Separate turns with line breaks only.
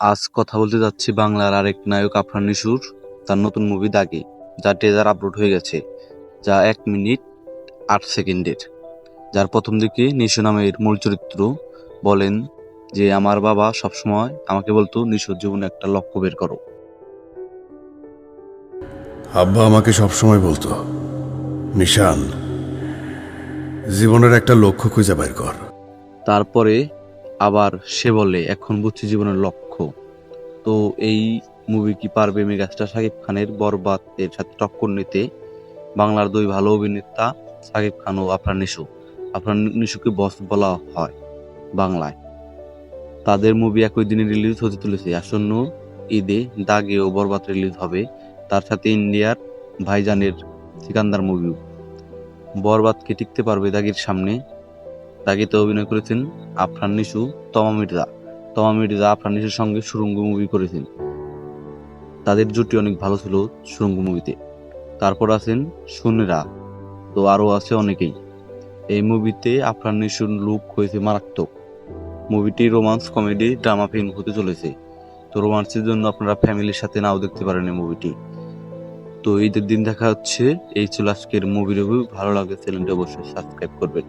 আজ কথা বলতে যাচ্ছি বাংলার আরেক নায়ক আফরান নিশোর তার নতুন মুভি দাগে, যার ট্রেজার আপলোড হয়ে গেছে, যা 1 মিনিট 8 সেকেন্ডের। যার প্রথম দিকে নিশো নামের মূল চরিত্র বলেন যে আমার বাবা সবসময় আমাকে বলতো নিশোর জীবনে একটা লক্ষ্য বের করো।
আব্বা আমাকে সবসময় বলতো, নিশান, জীবনের একটা লক্ষ্য খুঁজে বের কর।
তারপরে আবার সে বলে এখন বুঝছি জীবনের লক্ষ্য। তো এই মুভি কি পারবে মেগাস্টার শাকিব খানের বরবাদ এর সাথে টক্কর নিতে? বাংলার দুই ভালো অভিনেতা শাকিব খান ও আফরান নিশো। আফরান নিশোকে বস বলা হয় বাংলায়। তাদের মুভি একই দিনে রিলিজ হতে চলেছে। আসন্ন ঈদে দাগে ও বরবাদ রিলিজ হবে, তার সাথে ইন্ডিয়ার ভাইজানের সিকান্দার মুভিও। বরবাদকে টিকতে পারবে দাগের সামনে? দাগিতে অভিনয় করেছেন আফরান নিশো, তমা মির্জা। তমা মির্জা আফরান নিশোর সঙ্গে সুড়ঙ্গ মুভি করেছেন, তাদের জুটি অনেক ভালো ছিল সুড়ঙ্গ মুভিতে। তারপর আছেন সুনেরা, তো আরও আছে অনেকেই। এই মুভিতে আফরান নিশোর লুক হয়েছে মারাত্মক। মুভিটি রোমান্স কমেডি ড্রামা ফিল্ম হতে চলেছে। তো রোমান্সের জন্য আপনারা ফ্যামিলির সাথে নাও দেখতে পারেন এই মুভিটি। তো ঈদের দিন দেখা হচ্ছে। এই ছিল আজকের মুভি রিভিউ। ভালো লাগলে চ্যানেলটি অবশ্যই সাবস্ক্রাইব করবেন।